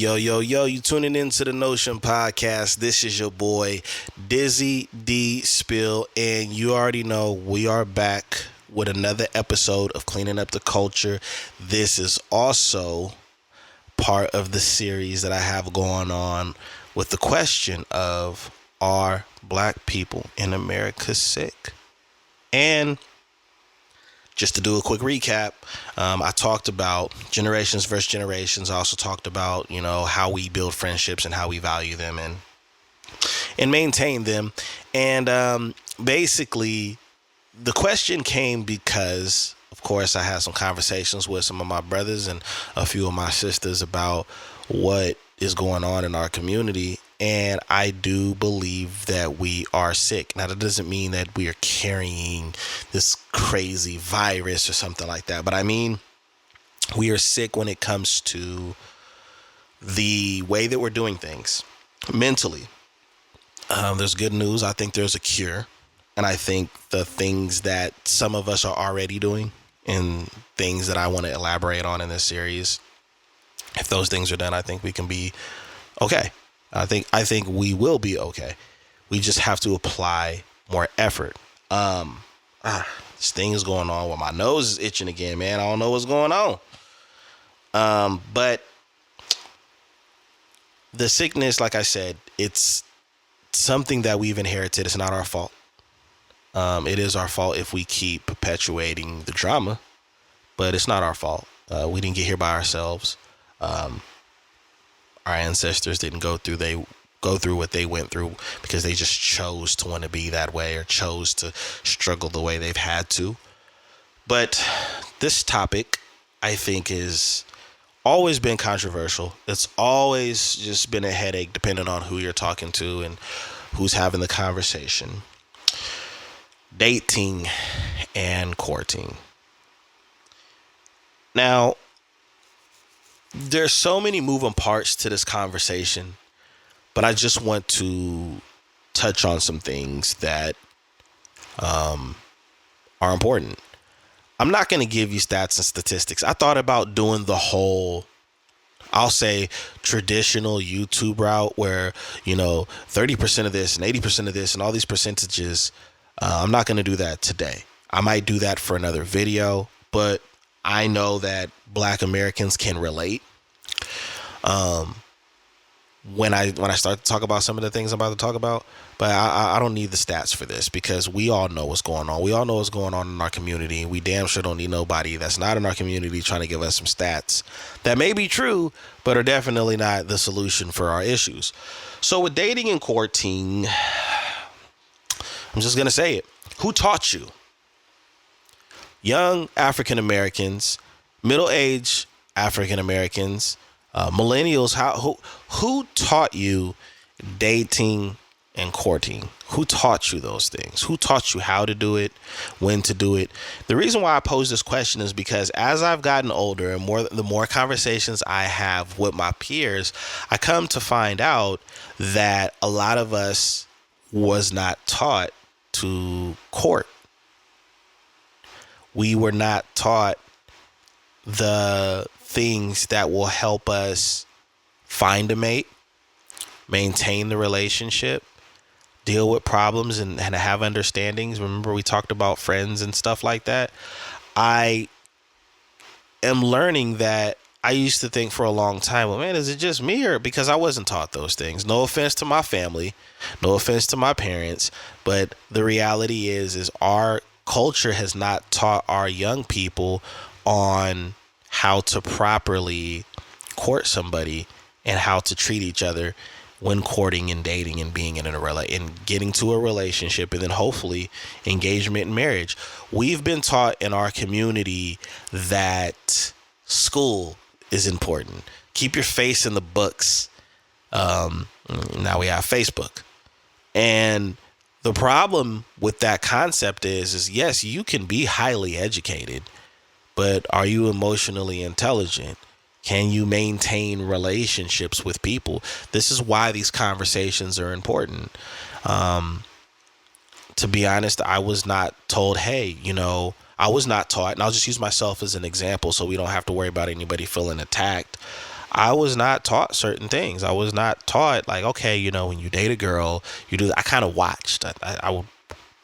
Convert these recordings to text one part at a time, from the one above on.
Yo, yo, yo, you tuning into the Notion Podcast. This is your boy, Dizzy D Spill, and you already know we are back with another episode of Cleaning Up the Culture. This is also part of the series that I have going on with the question of, are black people in America sick? And just to do a quick recap, I talked about generations versus generations. I also talked about, how we build friendships and how we value them and maintain them. And basically, the question came because, of course, I had some conversations with some of my brothers and a few of my sisters about what is going on in our community. And I do believe that we are sick. Now, that doesn't mean that we are carrying this crazy virus or something like that. But I mean, we are sick when it comes to the way that we're doing things mentally. There's good news. I think there's a cure. And I think the things that some of us are already doing and things that I want to elaborate on in this series, if those things are done, I think we can be okay. I think we will be okay. We just have to apply more effort. This thing is going on. Well, my nose is itching again, man. I don't know what's going on. But the sickness, like I said, it's something that we've inherited. It's not our fault. It is our fault if we keep perpetuating the drama, but it's not our fault. We didn't get here by ourselves. Our ancestors didn't go through what they went through because they just chose to want to be that way or chose to struggle the way they've had to. But this topic, I think, has always been controversial. It's always just been a headache depending on who you're talking to and who's having the conversation. Dating and courting. Now, there's so many moving parts to this conversation, but I just want to touch on some things that are important. I'm not going to give you stats and statistics. I thought about doing the whole, I'll say, traditional YouTube route where, 30% of this and 80% of this and all these percentages. I'm not going to do that today. I might do that for another video, but I know that Black Americans can relate. When I start to talk about some of the things I'm about to talk about, but I don't need the stats for this because we all know what's going on. We all know what's going on in our community. We damn sure don't need nobody that's not in our community trying to give us some stats that may be true, but are definitely not the solution for our issues. So with dating and courting, I'm just going to say it. Who taught you? Young African Americans, middle-aged African Americans, millennials. Who taught you dating and courting? Who taught you those things? Who taught you how to do it, when to do it? The reason why I pose this question is because as I've gotten older and the more conversations I have with my peers, I come to find out that a lot of us was not taught to court. We were not taught the things that will help us find a mate, maintain the relationship, deal with problems and have understandings. Remember, we talked about friends and stuff like that. I am learning that I used to think for a long time, well, man, is it just me or because I wasn't taught those things? No offense to my family, no offense to my parents, but the reality is our culture has not taught our young people on how to properly court somebody and how to treat each other when courting and dating and being in getting to a relationship and then hopefully engagement and marriage. We've been taught in our community that school is important. Keep your face in the books. Now we have Facebook. And the problem with that concept is yes, you can be highly educated, but are you emotionally intelligent? Can you maintain relationships with people? This is why these conversations are important. To be honest, I was not told, hey, I was not taught, and I'll just use myself as an example so we don't have to worry about anybody feeling attacked. I was not taught certain things. I was not taught like, okay, when you date a girl, you do. I kind of watched. I would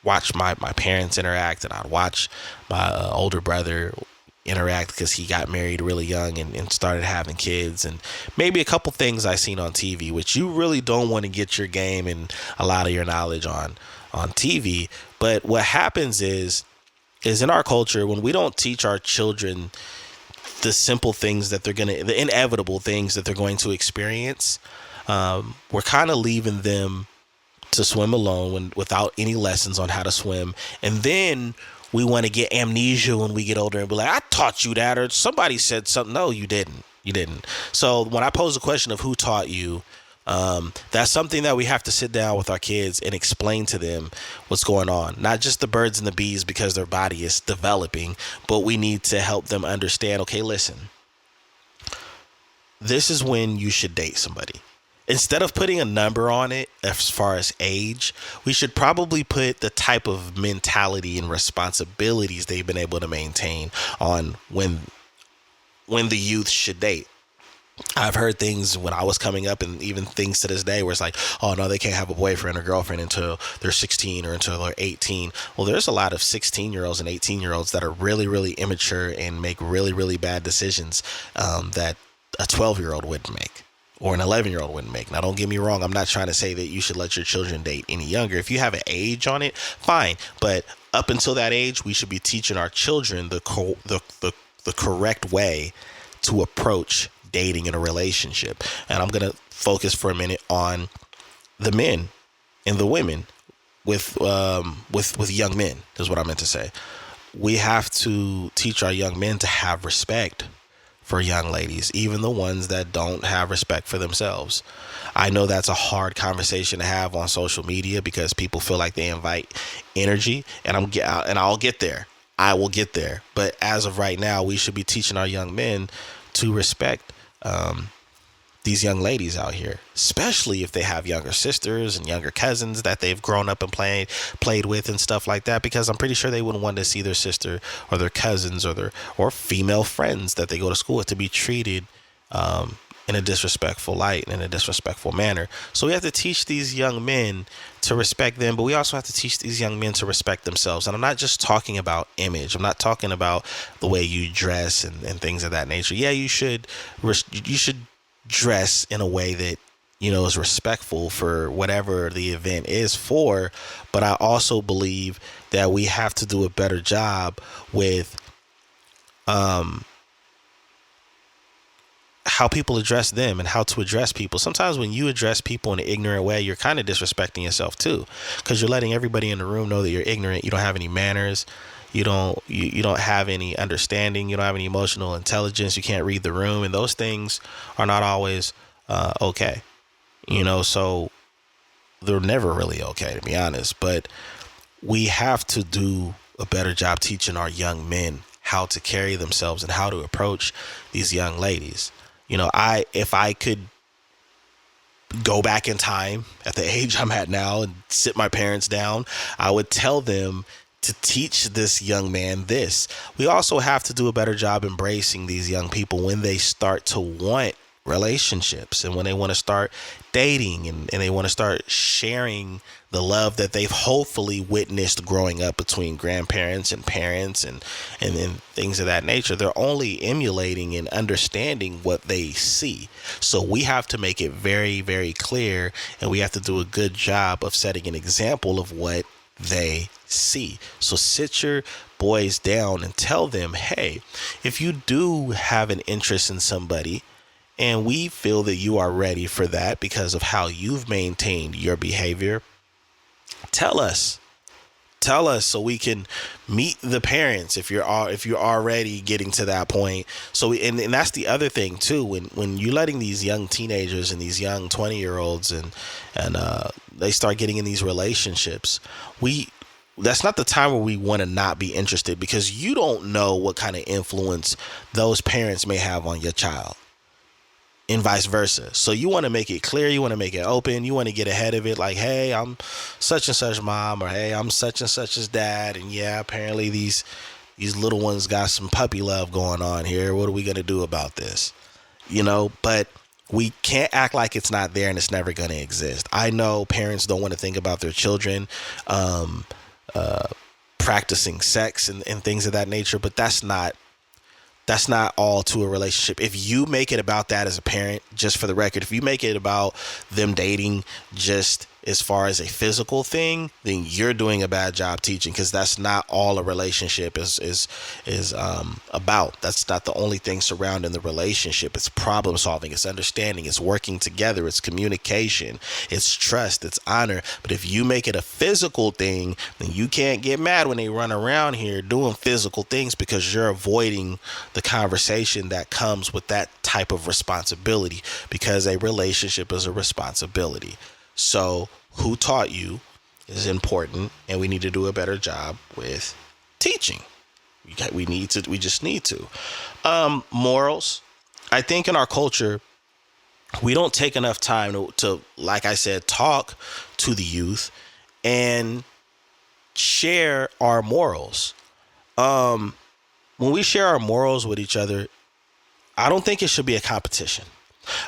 watch my parents interact, and I'd watch my older brother interact because he got married really young and started having kids, and maybe a couple things I seen on TV, which you really don't want to get your game and a lot of your knowledge on TV. But what happens is in our culture, when we don't teach our children the simple things that the inevitable things that they're going to experience, we're kind of leaving them to swim alone without any lessons on how to swim. And then we want to get amnesia when we get older and be like, I taught you that, or somebody said something. No, you didn't. You didn't. So when I pose the question of who taught you, that's something that we have to sit down with our kids and explain to them what's going on. Not just the birds and the bees because their body is developing, but we need to help them understand, okay, listen, this is when you should date somebody. Instead of putting a number on it as far as age, we should probably put the type of mentality and responsibilities they've been able to maintain on when the youth should date. I've heard things when I was coming up, and even things to this day, where it's like, oh no, they can't have a boyfriend or girlfriend until they're 16 or until they're 18. Well, there's a lot of 16-year-olds and 18-year-olds that are really, really immature and make really, really bad decisions that a 12-year-old wouldn't make, or an 11-year-old wouldn't make. Now, don't get me wrong. I'm not trying to say that you should let your children date any younger. If you have an age on it, fine. But up until that age, we should be teaching our children the correct way to approach dating in a relationship. And I'm going to focus for a minute on the men and the women with young men, is what I meant to say. We have to teach our young men to have respect for young ladies, even the ones that don't have respect for themselves. I know that's a hard conversation to have on social media because people feel like they invite energy, and I'll get there. I will get there. But as of right now, we should be teaching our young men to respect these young ladies out here, especially if they have younger sisters and younger cousins that they've grown up and played with and stuff like that, because I'm pretty sure they wouldn't want to see their sister or their cousins or female friends that they go to school with to be treated in a disrespectful light, in a disrespectful manner. So we have to teach these young men to respect them, but we also have to teach these young men to respect themselves. And I'm not just talking about image. I'm not talking about the way you dress and things of that nature. Yeah, you should dress in a way that, is respectful for whatever the event is for. But I also believe that we have to do a better job with how people address them and how to address people. Sometimes when you address people in an ignorant way, you're kind of disrespecting yourself too, because you're letting everybody in the room know that you're ignorant. You don't have any manners. You don't have any understanding. You don't have any emotional intelligence. You can't read the room, and those things are not always okay. So they're never really okay, to be honest. But we have to do a better job teaching our young men how to carry themselves and how to approach these young ladies. If I could go back in time at the age I'm at now and sit my parents down, I would tell them to teach this young man this. We also have to do a better job embracing these young people when they start to want relationships and when they want to start dating and they want to start sharing the love that they've hopefully witnessed growing up between grandparents and parents and things of that nature. They're only emulating and understanding what they see. So we have to make it very, very clear, and we have to do a good job of setting an example of what they see. So sit your boys down and tell them, hey, if you do have an interest in somebody and we feel that you are ready for that because of how you've maintained your behavior, tell us so we can meet the parents if you're already getting to that point. So and that's the other thing too, when you're letting these young teenagers and these young 20-year-olds and they start getting in these relationships, that's not the time where we want to not be interested, because you don't know what kind of influence those parents may have on your child and vice versa. So you want to make it clear, you want to make it open, you want to get ahead of it, like, hey, I'm such and such mom, or hey, I'm such and such's dad, and yeah, apparently these little ones got some puppy love going on here. What are we going to do about this? but we can't act like it's not there and it's never going to exist. I know parents don't want to think about their children practicing sex and things of that nature, but that's not all to a relationship. If you make it about that as a parent, just for the record, if you make it about them dating just as far as a physical thing, then you're doing a bad job teaching, because that's not all a relationship is about. That's not the only thing surrounding the relationship. It's problem solving, it's understanding, it's working together, it's communication, it's trust, it's honor. But if you make it a physical thing, then you can't get mad when they run around here doing physical things, because you're avoiding the conversation that comes with that type of responsibility, because a relationship is a responsibility. So who taught you is important, and we need to do a better job with teaching. We just need to. Morals. I think in our culture, we don't take enough time to, like I said, talk to the youth and share our morals. When we share our morals with each other, I don't think it should be a competition.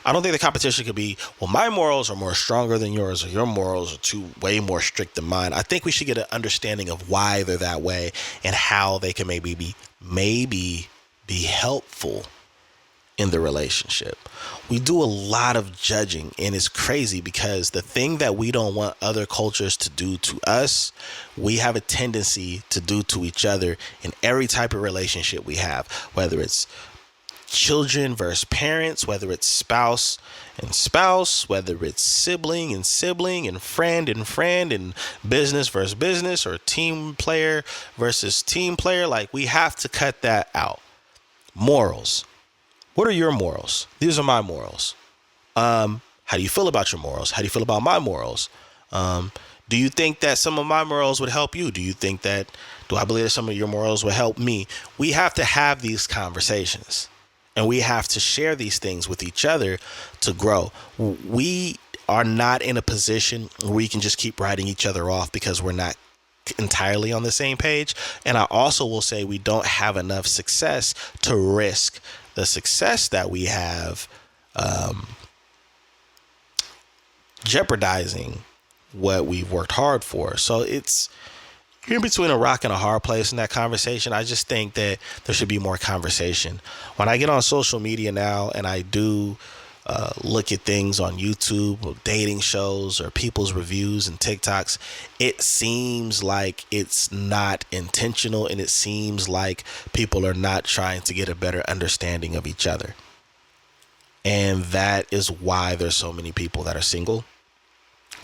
I don't think the competition could be, well, my morals are more stronger than yours, or your morals are way more strict than mine. I think we should get an understanding of why they're that way and how they can maybe be helpful in the relationship. We do a lot of judging, and it's crazy, because the thing that we don't want other cultures to do to us, we have a tendency to do to each other in every type of relationship we have, whether it's children versus parents, whether it's spouse and spouse, whether it's sibling and sibling, and friend and friend, and business versus business, or team player versus team player. Like, we have to cut that out. Morals. What are your morals? These are my morals. How do you feel about your morals? How do you feel about my morals? Do you think that some of my morals would help you? Do I believe that some of your morals would help me? We have to have these conversations. And we have to share these things with each other to grow. We are not in a position where we can just keep writing each other off because we're not entirely on the same page. And I also will say we don't have enough success to risk the success that we have jeopardizing what we've worked hard for. So you're in between a rock and a hard place in that conversation. I just think that there should be more conversation. When I get on social media now and I do look at things on YouTube or dating shows or people's reviews and TikToks, it seems like it's not intentional, and it seems like people are not trying to get a better understanding of each other. And that is why there's so many people that are single.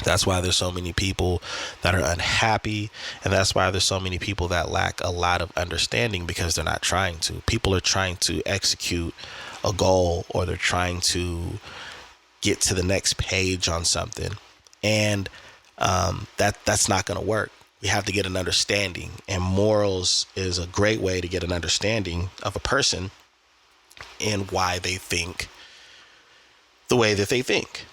That's why there's so many people that are unhappy. And that's why there's so many people that lack a lot of understanding, because they're not trying to. People are trying to execute a goal, or they're trying to get to the next page on something. And that's not going to work. We have to get an understanding. And morals is a great way to get an understanding of a person and why they think the way that they think.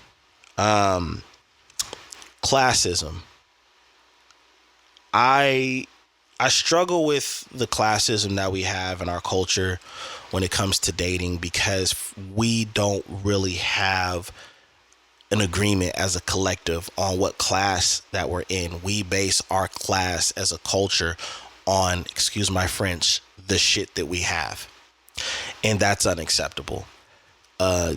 Classism. I struggle with the classism that we have in our culture when it comes to dating, because we don't really have an agreement as a collective on what class that we're in. We base our class as a culture on, excuse my French, the shit that we have. And that's unacceptable.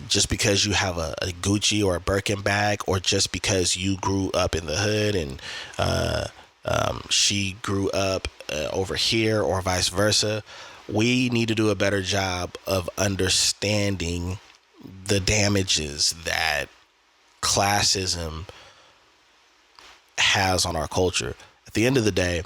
Just because you have a Gucci or a Birkin bag, or just because you grew up in the hood and she grew up over here, or vice versa, we need to do a better job of understanding the damages that classism has on our culture. At the end of the day,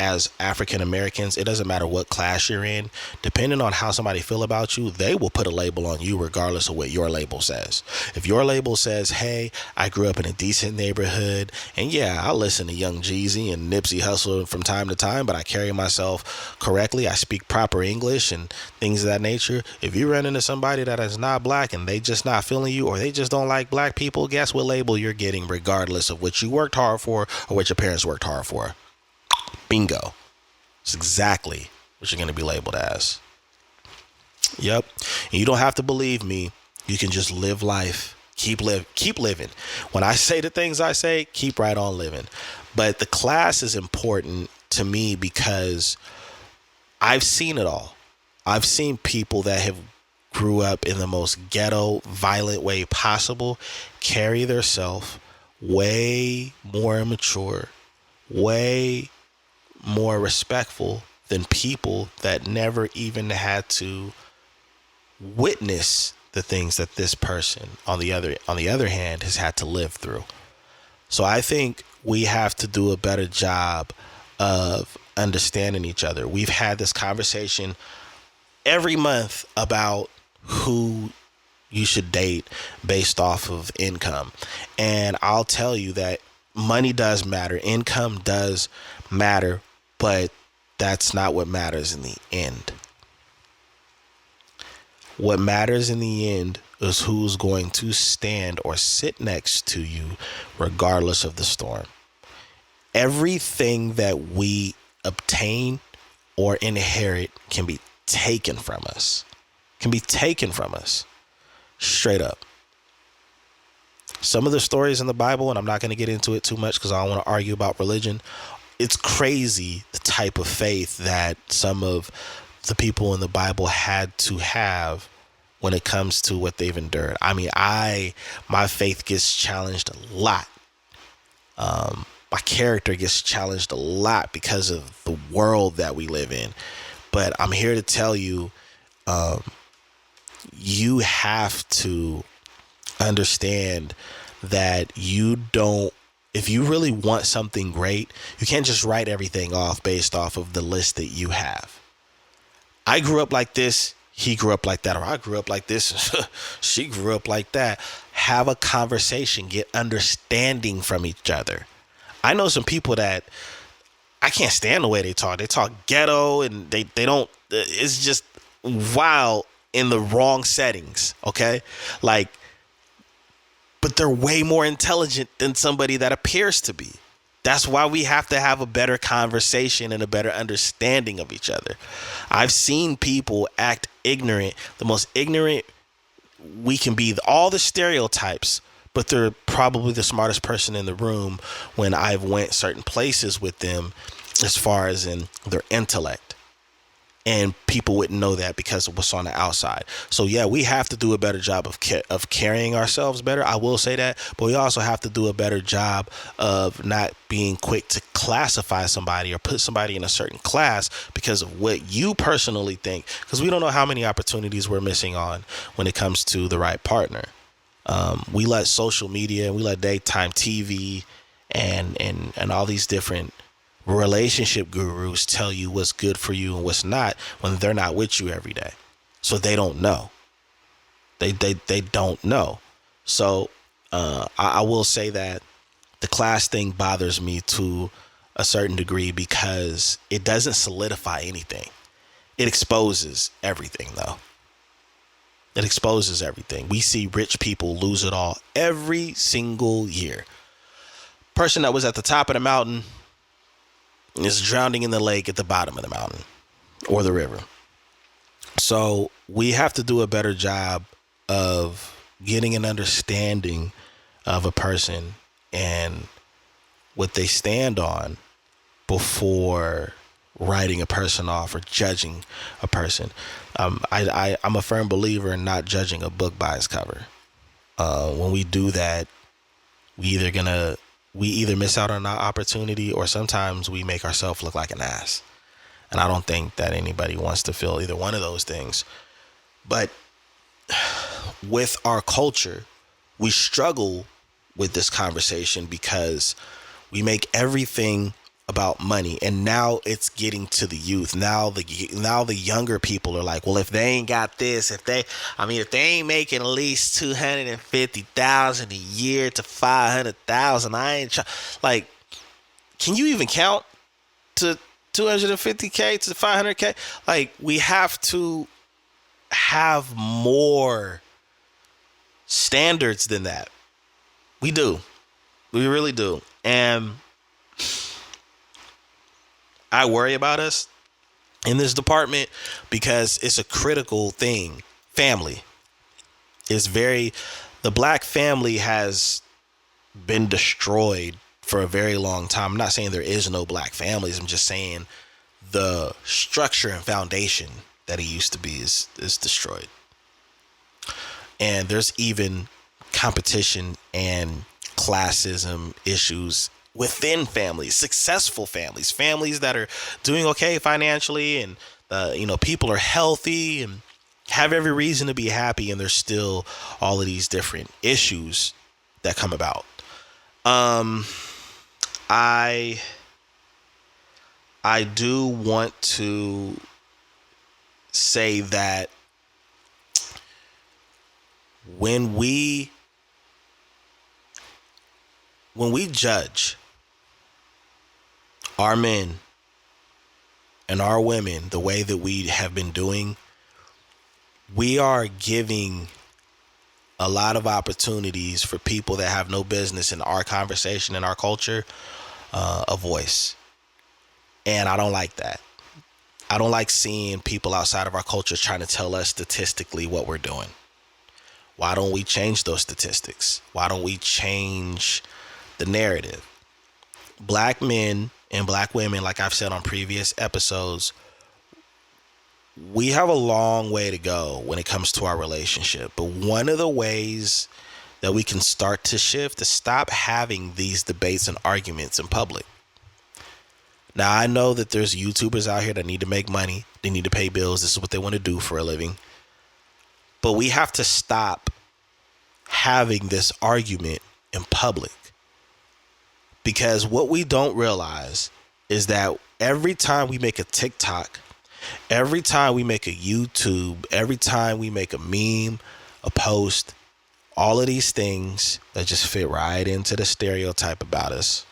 as African Americans, it doesn't matter what class you're in. Depending on how somebody feel about you, they will put a label on you regardless of what your label says. If your label says, hey, I grew up in a decent neighborhood, and yeah, I listen to Young Jeezy and Nipsey Hussle from time to time, but I carry myself correctly, I speak proper English and things of that nature. If you run into somebody that is not black and they just not feeling you, or they just don't like black people, guess what label you're getting regardless of what you worked hard for or what your parents worked hard for. Bingo. It's exactly what you're going to be labeled as. Yep. And you don't have to believe me. You can just live life, keep living. When I say the things I say, keep right on living. But the class is important to me because I've seen it all. I've seen people that have grew up in the most ghetto, violent way possible carry themselves way more immature, way more respectful than people that never even had to witness the things that this person on the other hand has had to live through. So I think we have to do a better job of understanding each other. We've had this conversation every month about who you should date based off of income. And I'll tell you that money does matter. Income does matter, but that's not what matters in the end. What matters in the end is who's going to stand or sit next to you regardless of the storm. Everything that we obtain or inherit can be taken from us. Straight up. Some of the stories in the Bible, and I'm not going to get into it too much because I don't want to argue about religion. It's crazy the type of faith that some of the people in the Bible had to have when it comes to what they've endured. I mean, my faith gets challenged a lot. My character gets challenged a lot because of the world that we live in. But I'm here to tell you, you have to understand that if you really want something great, you can't just write everything off based off of the list that you have. I grew up like this. He grew up like that, or I grew up like this. She grew up like that. Have a conversation, get understanding from each other. I know some people that I can't stand the way they talk. They talk ghetto and they don't, it's just wild in the wrong settings. Okay. Like, but they're way more intelligent than somebody that appears to be. That's why we have to have a better conversation and a better understanding of each other. I've seen people act ignorant, the most ignorant we can be, all the stereotypes, but they're probably the smartest person in the room when I've went certain places with them as far as in their intellect. And people wouldn't know that because of what's on the outside. So yeah, we have to do a better job of carrying ourselves better. I will say that, but we also have to do a better job of not being quick to classify somebody or put somebody in a certain class because of what you personally think. Because we don't know how many opportunities we're missing on when it comes to the right partner. We let social media, we let daytime TV and all these different relationship gurus tell you what's good for you and what's not when they're not with you every day. So they don't know. They don't know. So I will say that the class thing bothers me to a certain degree because it doesn't solidify anything. It exposes everything, though. It exposes everything. We see rich people lose it all every single year. Person that was at the top of the mountain is drowning in the lake at the bottom of the mountain or the river. So we have to do a better job of getting an understanding of a person and what they stand on before writing a person off or judging a person. I'm a firm believer in not judging a book by its cover. When we do that, we either miss out on our opportunity or sometimes we make ourselves look like an ass. And I don't think that anybody wants to feel either one of those things. But with our culture, we struggle with this conversation because we make everything about money, and now it's getting to the youth. Now the younger people are like, well, if they ain't got this, if they ain't making at least $250,000 a year to $500,000, I ain't like. Can you even count to $250K to $500K? Like, we have to have more standards than that. We do. We really do. And I worry about us in this department because it's a critical thing. Family. It's very, the black family has been destroyed for a very long time. I'm not saying there is no black families. I'm just saying the structure and foundation that it used to be is destroyed. And there's even competition and classism issues within families, successful families, families that are doing okay financially, and people are healthy and have every reason to be happy, and there's still all of these different issues that come about. I do want to say that when we judge our men and our women the way that we have been doing, we are giving a lot of opportunities for people that have no business in our conversation and our culture a voice. And I don't like that. I don't like seeing people outside of our culture trying to tell us statistically what we're doing. Why don't we change those statistics? Why don't we change the narrative? Black men and black women, like I've said on previous episodes, we have a long way to go when it comes to our relationship. But one of the ways that we can start to shift is stop having these debates and arguments in public. Now, I know that there's YouTubers out here that need to make money. They need to pay bills. This is what they want to do for a living. But we have to stop having this argument in public. Because what we don't realize is that every time we make a TikTok, every time we make a YouTube, every time we make a meme, a post, all of these things that just fit right into the stereotype about us,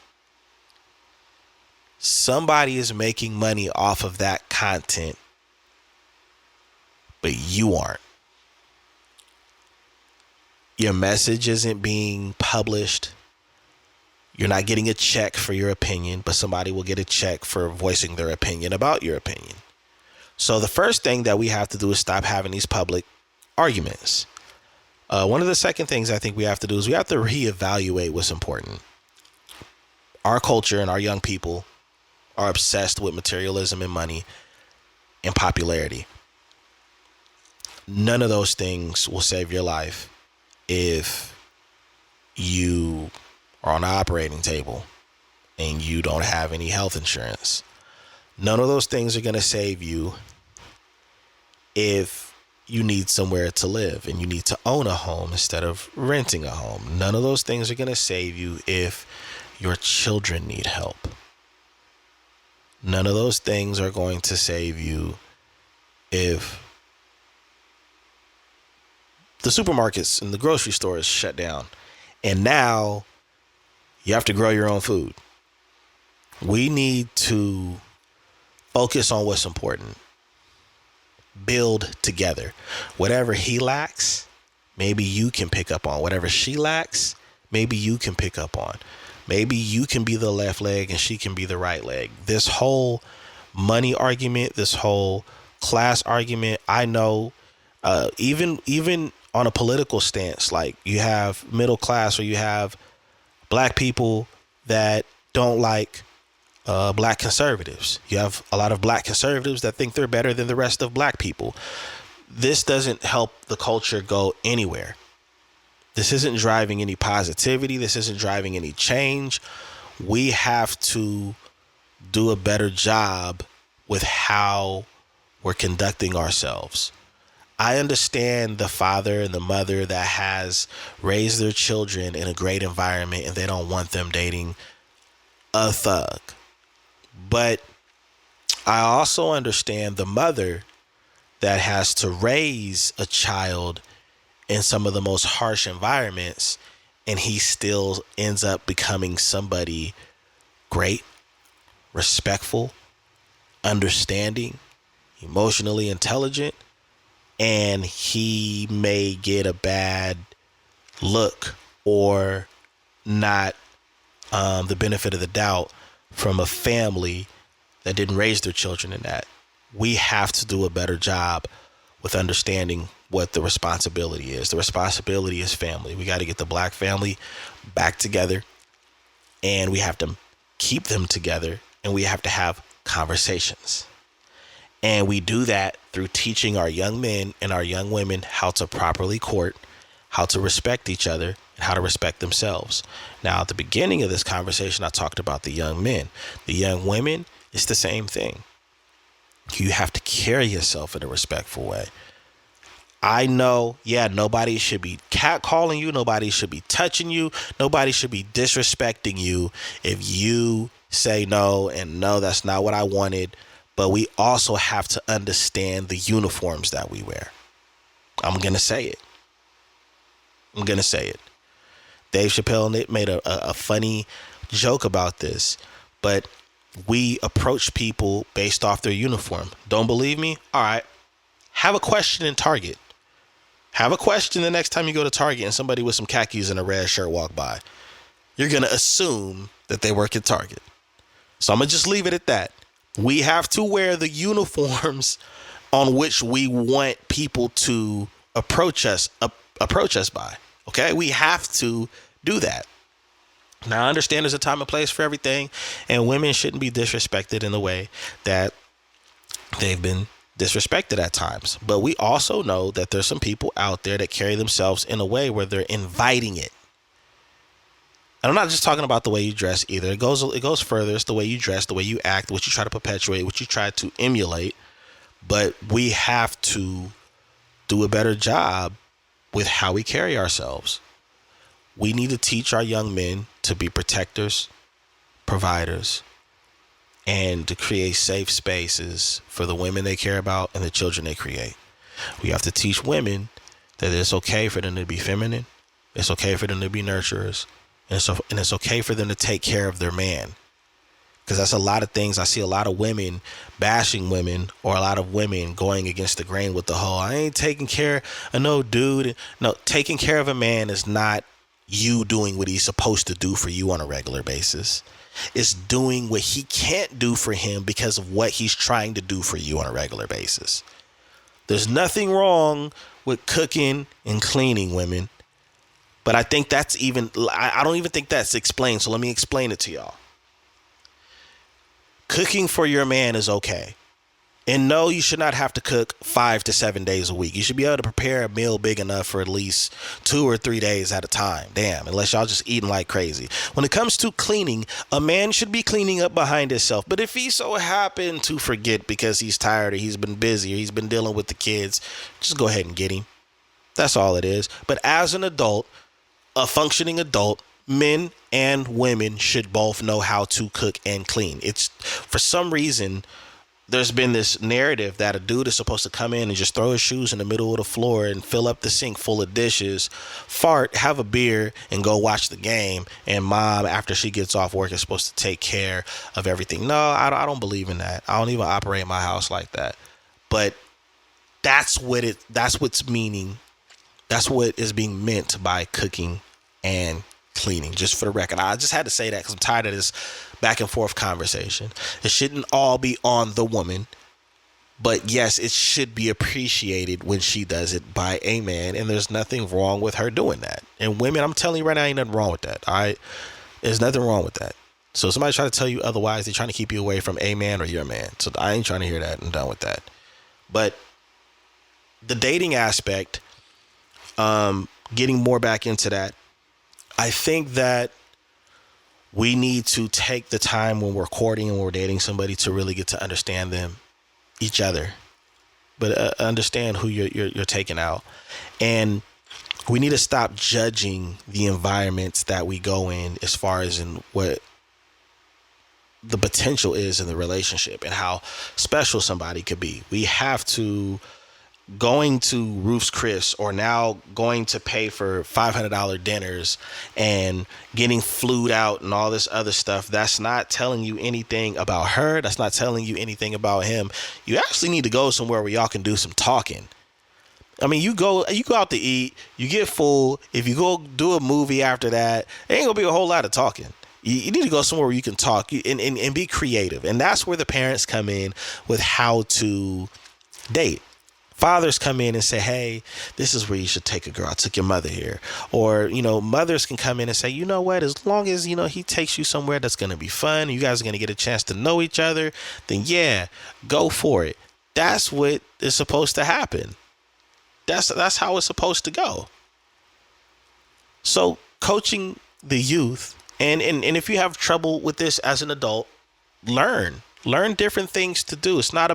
somebody is making money off of that content, but you aren't. Your message isn't being published. You're not getting a check for your opinion, but somebody will get a check for voicing their opinion about your opinion. So the first thing that we have to do is stop having these public arguments. One of the second things I think we have to do is we have to reevaluate what's important. Our culture and our young people are obsessed with materialism and money and popularity. None of those things will save your life if you are on the operating table and you don't have any health insurance. None of those things are going to save you if you need somewhere to live and you need to own a home instead of renting a home. None of those things are going to save you if your children need help. None of those things are going to save you if the supermarkets and the grocery stores shut down and now you have to grow your own food. We need to focus on what's important. Build together. Whatever he lacks, maybe you can pick up on. Whatever she lacks, maybe you can pick up on. Maybe you can be the left leg and she can be the right leg. This whole money argument, this whole class argument, I know even on a political stance, like you have middle class or you have black people that don't like black conservatives. You have a lot of black conservatives that think they're better than the rest of black people. This doesn't help the culture go anywhere. This isn't driving any positivity. This isn't driving any change. We have to do a better job with how we're conducting ourselves. I understand the father and the mother that has raised their children in a great environment and they don't want them dating a thug. But I also understand the mother that has to raise a child in some of the most harsh environments and he still ends up becoming somebody great, respectful, understanding, emotionally intelligent, and he may get a bad look or not the benefit of the doubt from a family that didn't raise their children in that. We have to do a better job with understanding what the responsibility is. The responsibility is family. We got to get the black family back together, and we have to keep them together, and we have to have conversations. And we do that through teaching our young men and our young women how to properly court, how to respect each other, and how to respect themselves. Now, at the beginning of this conversation, I talked about the young men. The young women, it's the same thing. You have to carry yourself in a respectful way. I know, nobody should be catcalling you. Nobody should be touching you. Nobody should be disrespecting you if you say no and no, that's not what I wanted. But we also have to understand the uniforms that we wear. I'm going to say it. Dave Chappelle made a funny joke about this, but we approach people based off their uniform. Don't believe me? All right. Have a question in Target. Have a question the next time you go to Target and somebody with some khakis and a red shirt walk by. You're going to assume that they work at Target. So I'm going to just leave it at that. We have to wear the uniforms on which we want people to approach us by. Okay? We have to do that. Now, I understand there's a time and place for everything, and women shouldn't be disrespected in the way that they've been disrespected at times. But we also know that there's some people out there that carry themselves in a way where they're inviting it. And I'm not just talking about the way you dress either. It goes further. It's the way you dress, the way you act, what you try to perpetuate, what you try to emulate. But we have to do a better job with how we carry ourselves. We need to teach our young men to be protectors, providers, and to create safe spaces for the women they care about and the children they create. We have to teach women that it's okay for them to be feminine. It's okay for them to be nurturers. And it's okay for them to take care of their man. Because that's a lot of things. I see a lot of women bashing women, or a lot of women going against the grain with the whole, I ain't taking care of no dude. No, taking care of a man is not you doing what he's supposed to do for you on a regular basis. It's doing what he can't do for him because of what he's trying to do for you on a regular basis. There's nothing wrong with cooking and cleaning, women. But I think that's I don't even think that's explained. So let me explain it to y'all. Cooking for your man is okay. And no, you should not have to cook 5 to 7 days a week. You should be able to prepare a meal big enough for at least 2 or 3 days at a time. Damn, unless y'all just eating like crazy. When it comes to cleaning, a man should be cleaning up behind himself. But if he so happened to forget because he's tired or he's been busy or he's been dealing with the kids, just go ahead and get him. That's all it is. But as an adult, a functioning adult, men and women should both know how to cook and clean. It's, for some reason, there's been this narrative that a dude is supposed to come in and just throw his shoes in the middle of the floor and fill up the sink full of dishes, fart, have a beer, and go watch the game. And mom, after she gets off work, is supposed to take care of everything. No, I don't believe in that. I don't even operate my house like that. But that's what is being meant by cooking and cleaning, just for the record. I just had to say that because I'm tired of this back and forth conversation. It shouldn't all be on the woman, but yes, it should be appreciated when she does it by a man, and there's nothing wrong with her doing that. And women, I'm telling you right now, ain't nothing wrong with that. All right, there's nothing wrong with that. So if somebody try to tell you otherwise, they're trying to keep you away from a man or your man. So I ain't trying to hear that. I'm done with that. But the dating aspect, getting more back into that, I think that we need to take the time when we're courting and we're dating somebody to really get to understand them, each other, but understand who you're taking out. And we need to stop judging the environments that we go in as far as in what the potential is in the relationship and how special somebody could be. We have to, going to Ruth's Chris or now going to pay for $500 dinners and getting flued out and all this other stuff, that's not telling you anything about her. That's not telling you anything about him. You actually need to go somewhere where y'all can do some talking. I mean, you go out to eat, you get full. If you go do a movie after that, there ain't gonna be a whole lot of talking. You need to go somewhere where you can talk and be creative. And that's where the parents come in with how to date. Fathers come in and say, hey, this is where you should take a girl. I took your mother here. Or, mothers can come in and say, you know what, as long as, he takes you somewhere that's going to be fun, you guys are going to get a chance to know each other, then yeah, go for it. That's what is supposed to happen. That's how it's supposed to go. So coaching the youth, and if you have trouble with this as an adult, learn different things to do. It's not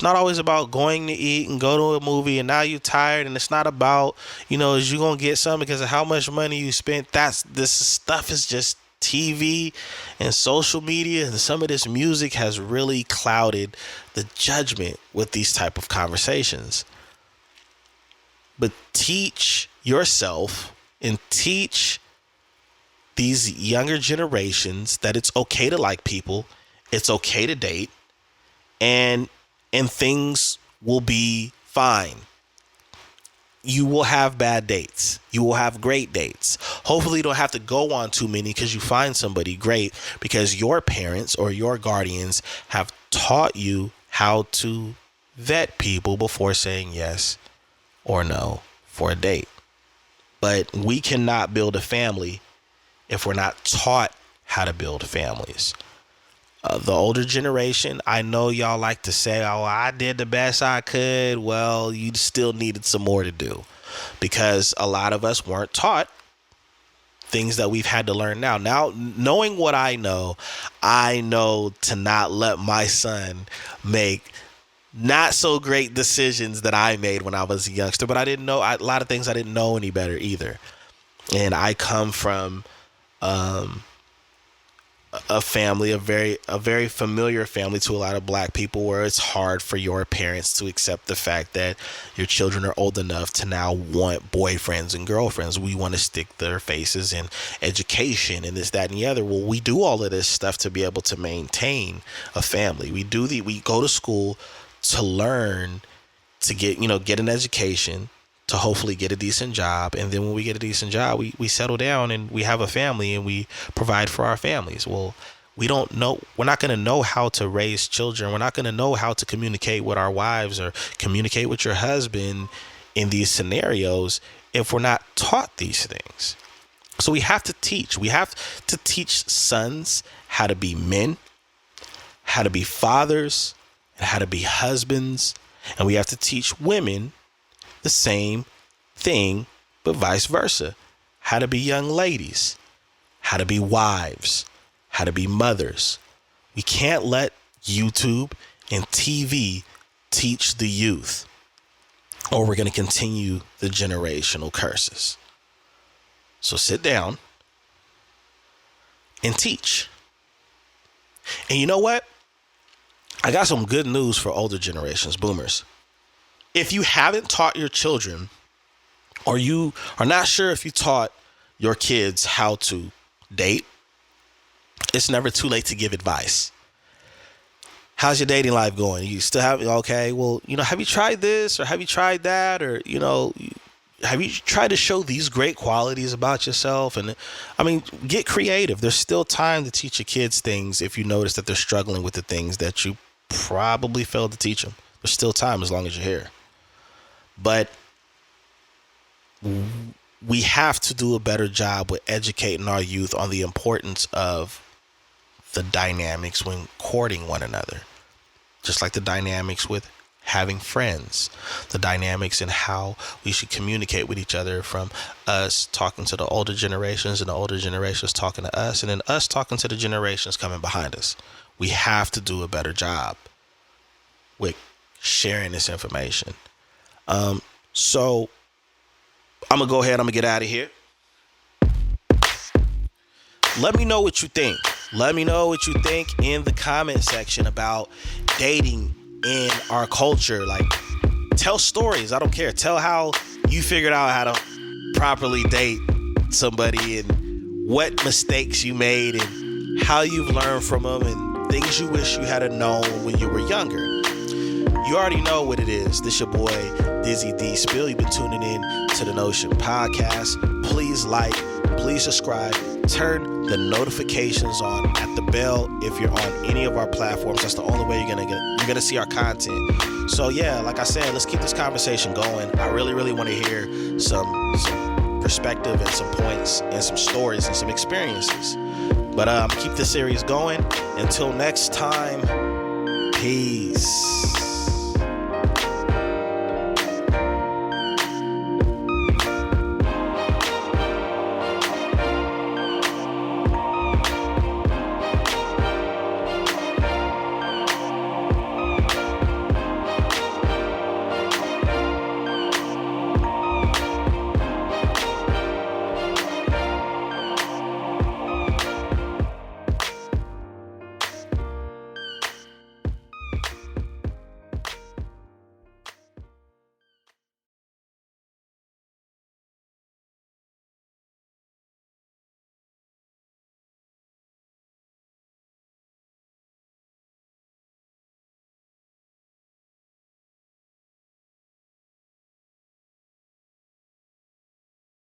always about going to eat and go to a movie and now you're tired, and it's not about, is you going to get something because of how much money you spent. This stuff is just TV and social media, and some of this music has really clouded the judgment with these type of conversations. But teach yourself and teach these younger generations that it's okay to like people, it's okay to date, and things will be fine. You will have bad dates. You will have great dates. Hopefully you don't have to go on too many because you find somebody great, because your parents or your guardians have taught you how to vet people before saying yes or no for a date. But we cannot build a family if we're not taught how to build families. The older generation, I know y'all like to say, oh, I did the best I could. Well, you still needed some more to do, because a lot of us weren't taught things that we've had to learn now. Now, knowing what I know to not let my son make not so great decisions that I made when I was a youngster, but I didn't know a lot of things. I didn't know any better either. And I come from a family, a very familiar family to a lot of black people, where it's hard for your parents to accept the fact that your children are old enough to now want boyfriends and girlfriends. We want to stick their faces in education and this, that, and the other. Well, we do all of this stuff to be able to maintain a family. We go to school to learn, to get an education, to hopefully get a decent job. And then when we get a decent job, we settle down and we have a family and we provide for our families. Well, we're not going to know how to raise children. We're not going to know how to communicate with our wives or communicate with your husband in these scenarios if we're not taught these things. So we have to teach. We have to teach sons how to be men, how to be fathers, and how to be husbands. And we have to teach women the same thing, but vice versa. How to be young ladies, how to be wives, how to be mothers. We can't let YouTube and TV teach the youth, or we're going to continue the generational curses. So sit down and teach. And you know what? I got some good news for older generations, boomers. If you haven't taught your children, or you are not sure if you taught your kids how to date, it's never too late to give advice. How's your dating life going? You still have, okay, well, have you tried this or have you tried that? Or, have you tried to show these great qualities about yourself? And get creative. There's still time to teach your kids things if you notice that they're struggling with the things that you probably failed to teach them. There's still time as long as you're here. But we have to do a better job with educating our youth on the importance of the dynamics when courting one another. Just like the dynamics with having friends, the dynamics in how we should communicate with each other, from us talking to the older generations and the older generations talking to us, and then us talking to the generations coming behind us. We have to do a better job with sharing this information. So I'm going to go ahead. I'm going to get out of here. Let me know what you think. Let me know what you think in the comment section about dating in our culture. Like, tell stories. I don't care. Tell how you figured out how to properly date somebody and what mistakes you made and how you've learned from them and things you wish you had known when you were younger. You already know what it is. This your boy, Dizzy D Spill. You've been tuning in to the Notion Podcast. Please like, please subscribe, turn the notifications on at the bell if you're on any of our platforms. That's the only way you're gonna see our content. So yeah, like I said, let's keep this conversation going. I really want to hear some perspective and some points and some stories and some experiences. But keep this series going. Until next time, peace.